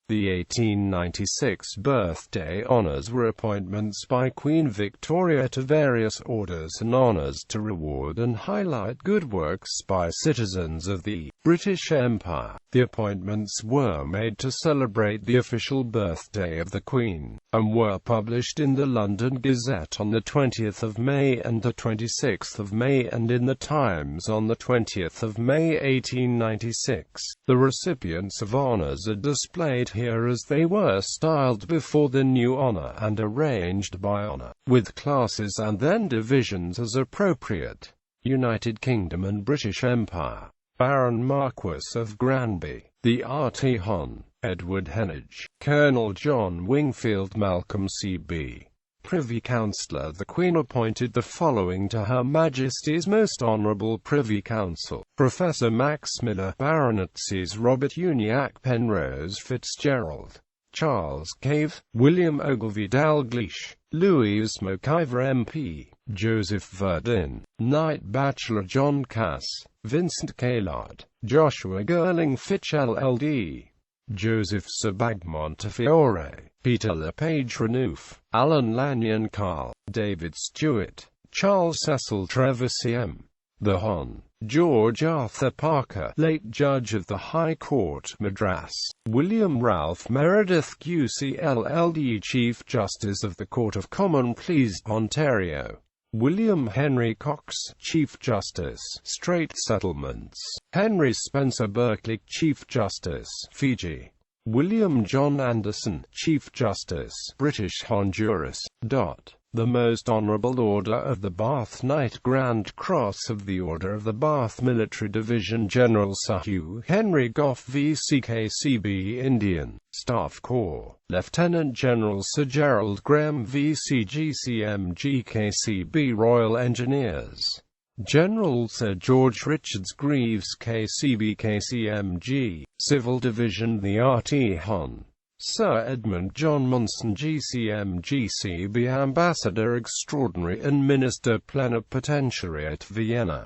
The 1896 birthday honours were appointments by Queen Victoria to various orders and honours to reward and highlight good works by citizens of the British Empire. The appointments were made to celebrate the official birthday of the Queen, and were published in the London Gazette on the 20th of May and the 26th of May, and in the Times on the 20th of May 1896. The recipients of honours are displayed here as they were styled before the new honour, and arranged by honour, with classes and then divisions as appropriate. United Kingdom and British Empire. Baron Marquess of Granby, the RT Hon. Edward Heneage, Colonel John Wingfield Malcolm C.B. Privy Councillor. The Queen appointed the following to Her Majesty's Most Honourable Privy Council: Professor Max Miller, Baronetcies Robert Uniacke Penrose Fitzgerald, Charles Cave, William Ogilvy Dalgleish, Louise McIver MP, Joseph Verdin, Knight Bachelor John Cass, Vincent Caillard, Joshua Girling Fitch LLD, Joseph Sir Montefiore, Peter LePage Renouf, Alan Lanyon Carl, David Stewart, Charles Cecil Trevor CM, the Hon. George Arthur Parker, late Judge of the High Court, Madras, William Ralph Meredith QC LLD, Chief Justice of the Court of Common Pleas, Ontario, William Henry Cox, Chief Justice, Straits Settlements, Henry Spencer Berkeley, Chief Justice, Fiji, William John Anderson, Chief Justice, British Honduras. The Most Honourable Order of the Bath Knight Grand Cross of the Order of the Bath Military Division General Sir Hugh Henry Gough VCKCB Indian Staff Corps, Lieutenant General Sir Gerald Graham VCGCM-GKCB Royal Engineers, General Sir George Richards Greaves KCB-KCMG, Civil Division the RT Hon. Sir Edmund John Monson GCM-GCB Ambassador Extraordinary and Minister Plenipotentiary at Vienna.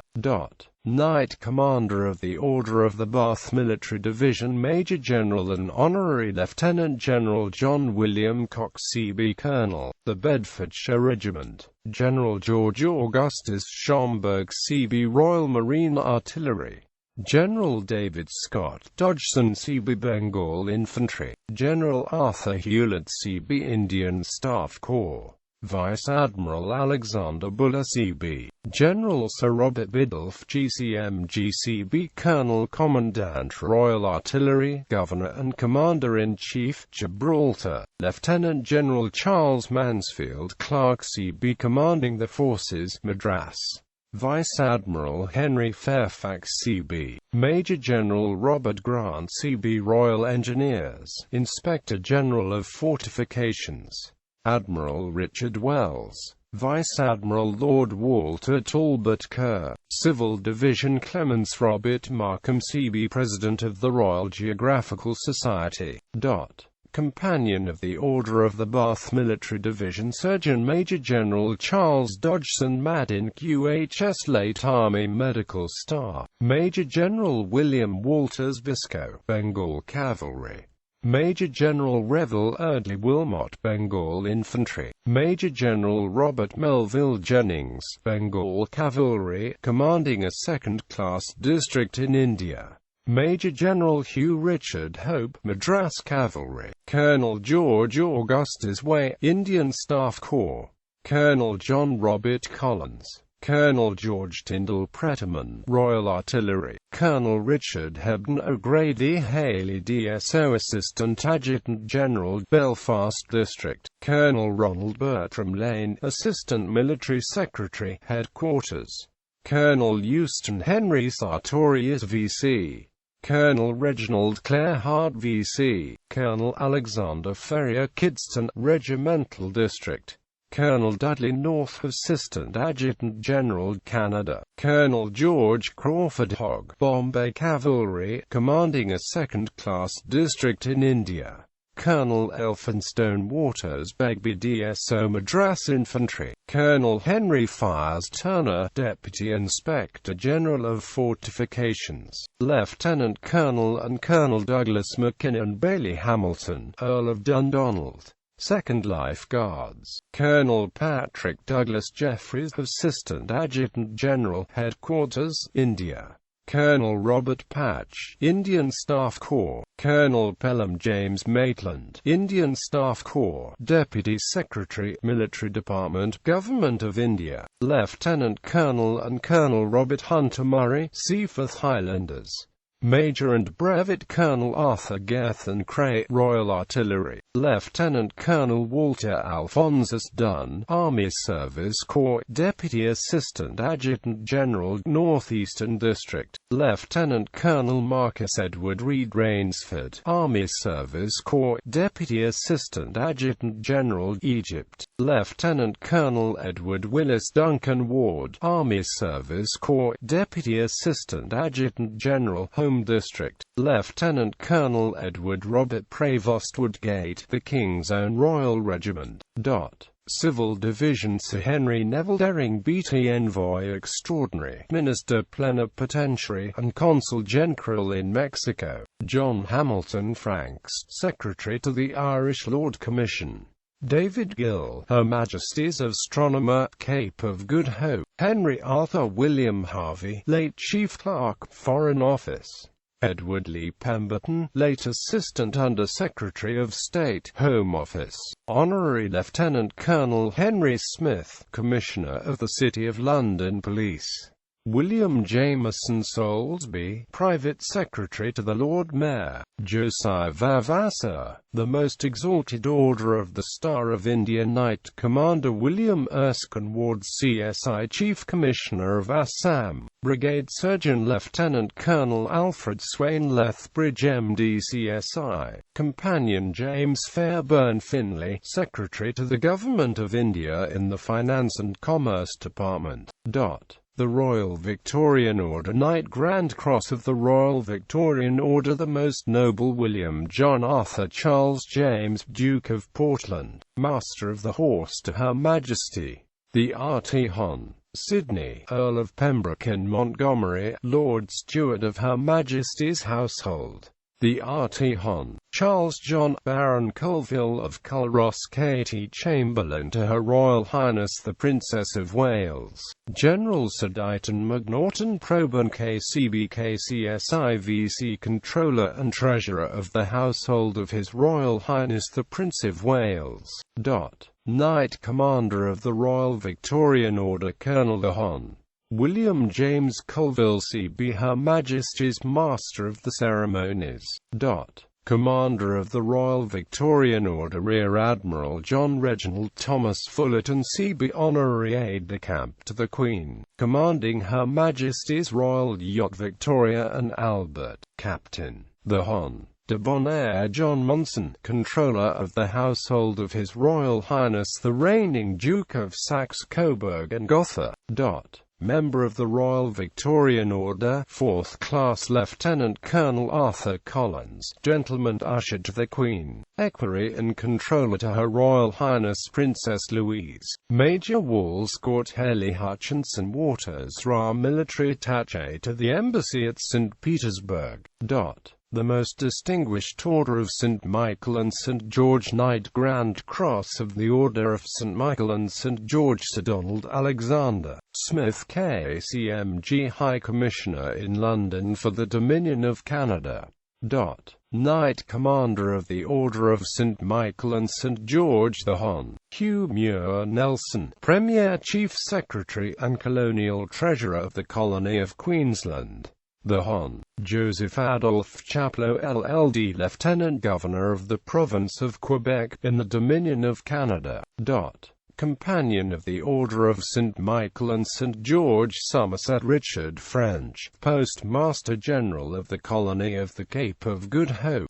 Knight Commander of the Order of the Bath Military Division Major General and Honorary Lieutenant General John William Cox CB Colonel, the Bedfordshire Regiment, General George Augustus Schomburg CB Royal Marine Artillery, General David Scott Dodgson CB Bengal Infantry, General Arthur Hewlett CB Indian Staff Corps, Vice Admiral Alexander Buller CB, General Sir Robert Biddulph GCM-GCB Colonel Commandant Royal Artillery, Governor and Commander-in-Chief, Gibraltar, Lieutenant General Charles Mansfield Clark CB Commanding the Forces, Madras, Vice Admiral Henry Fairfax CB, Major General Robert Grant CB Royal Engineers, Inspector General of Fortifications, Admiral Richard Wells, Vice Admiral Lord Walter Talbot Kerr, Civil Division Clements Robert Markham CB President of the Royal Geographical Society. Companion of the Order of the Bath Military Division Surgeon Major General Charles Dodgson Madin QHS Late Army Medical Staff, Major General William Walters Biscoe, Bengal Cavalry, Major General Revel Eardley Wilmot Bengal Infantry, Major General Robert Melville Jennings, Bengal Cavalry, commanding a second-class district in India, Major General Hugh Richard Hope, Madras Cavalry, Colonel George Augustus Way, Indian Staff Corps, Colonel John Robert Collins, Colonel George Tyndall Pretterman, Royal Artillery, Colonel Richard Hebden O'Grady Haley DSO Assistant Adjutant General, Belfast District, Colonel Ronald Bertram Lane, Assistant Military Secretary, Headquarters, Colonel Euston Henry Sartorius VC, Colonel Reginald Clare Hart VC, Colonel Alexander Ferrier Kidston, Regimental District, Colonel Dudley North Assistant Adjutant General, Canada, Colonel George Crawford Hogg, Bombay Cavalry, commanding a second-class district in India, Colonel Elphinstone Waters Begbie DSO Madras Infantry, Colonel Henry Fires Turner Deputy Inspector General of Fortifications, Lieutenant Colonel and Colonel Douglas Mackinnon Bailey Hamilton, Earl of Dundonald, 2nd Life Guards, Colonel Patrick Douglas Jeffreys Assistant Adjutant General Headquarters, India, Colonel Robert Patch, Indian Staff Corps, Colonel Pelham James Maitland, Indian Staff Corps, Deputy Secretary, Military Department, Government of India, Lieutenant Colonel and Colonel Robert Hunter Murray, Seaforth Highlanders, Major and Brevet Colonel Arthur Gethin Cray, Royal Artillery, Lieutenant Colonel Walter Alphonsus Dunn, Army Service Corps, Deputy Assistant Adjutant General, Northeastern District, Lieutenant Colonel Marcus Edward Reed Rainsford, Army Service Corps, Deputy Assistant Adjutant General, Egypt, Lieutenant Colonel Edward Willis Duncan Ward, Army Service Corps, Deputy Assistant Adjutant General, Home District, Lieutenant Colonel Edward Robert Prevost Woodgate, the King's Own Royal Regiment. Civil Division Sir Henry Neville Dering Beatty Envoy Extraordinary, Minister Plenipotentiary and Consul General in Mexico, John Hamilton Franks, Secretary to the Irish Lord Commission, David Gill, Her Majesty's Astronomer, Cape of Good Hope, Henry Arthur William Harvey, late Chief Clerk, Foreign Office, Edward Lee Pemberton, late Assistant Under Secretary of State, Home Office, Honorary Lieutenant Colonel Henry Smith, Commissioner of the City of London Police, William Jameson Soulsby, Private Secretary to the Lord Mayor, Josiah Vavasor, the Most Exalted Order of the Star of India Knight Commander William Erskine Ward CSI Chief Commissioner of Assam, Brigade Surgeon Lieutenant Colonel Alfred Swain Lethbridge MD CSI, Companion James Fairburn Finlay, Secretary to the Government of India in the Finance and Commerce Department. The Royal Victorian Order Knight Grand Cross of the Royal Victorian Order the Most Noble William John Arthur Charles James, Duke of Portland, Master of the Horse to Her Majesty, the R.T. Hon. Sidney, Earl of Pembroke and Montgomery, Lord Steward of Her Majesty's Household, the R.T. Hon. Charles John, Baron Colville of Culross Katie Chamberlain to Her Royal Highness the Princess of Wales, General Sir Dighton Macnaghten Proban KCB KCSI VC Controller and Treasurer of the Household of His Royal Highness the Prince of Wales. Knight Commander of the Royal Victorian Order Colonel the Hon. William James Colville CB Her Majesty's Master of the Ceremonies. Commander of the Royal Victorian Order Rear Admiral John Reginald Thomas Fullerton CB Honorary Aide-de-Camp to the Queen, commanding Her Majesty's Royal Yacht Victoria and Albert, Captain, the Hon. de Bonaire John Monson, Controller of the Household of His Royal Highness the reigning Duke of Saxe-Coburg and Gotha. Member of the Royal Victorian Order, 4th Class Lieutenant Colonel Arthur Collins, Gentleman Usher to the Queen, Equerry and Controller to Her Royal Highness Princess Louise, Major Walscourt Helly Hutchinson Waters Ra Military Attaché to the Embassy at St. Petersburg. The Most Distinguished Order of St. Michael and St. George Knight Grand Cross of the Order of St. Michael and St. George Sir Donald Alexander Smith KCMG High Commissioner in London for the Dominion of Canada. Knight Commander of the Order of St. Michael and St. George the Hon. Hugh Muir Nelson, Premier Chief Secretary and Colonial Treasurer of the Colony of Queensland. The Hon. Joseph Adolphe Chapleau LLD Lieutenant Governor of the Province of Quebec in the Dominion of Canada. Companion of the Order of St. Michael and St. George Somerset Richard French, Postmaster General of the Colony of the Cape of Good Hope.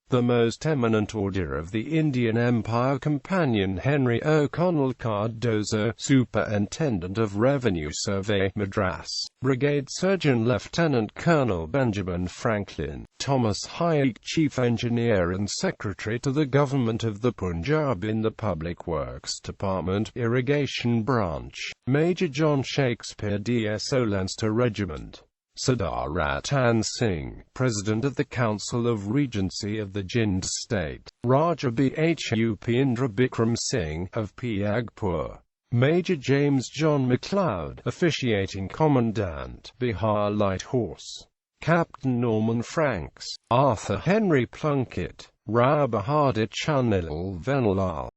The Most Eminent Order of the Indian Empire Companion Henry O'Connell Cardozo, Superintendent of Revenue Survey, Madras, Brigade Surgeon Lieutenant Colonel Benjamin Franklin, Thomas Hayek, Chief Engineer and Secretary to the Government of the Punjab in the Public Works Department, Irrigation Branch, Major John Shakespeare D.S.O. Leinster Regiment, Sardar Ratan Singh, President of the Council of Regency of the Jind State, Raja Bhup Indra Bikram Singh, of Piagpur, Major James John MacLeod, Officiating Commandant, Bihar Light Horse, Captain Norman Franks, Arthur Henry Plunkett, Rao Bahadur Chunilal Venlal,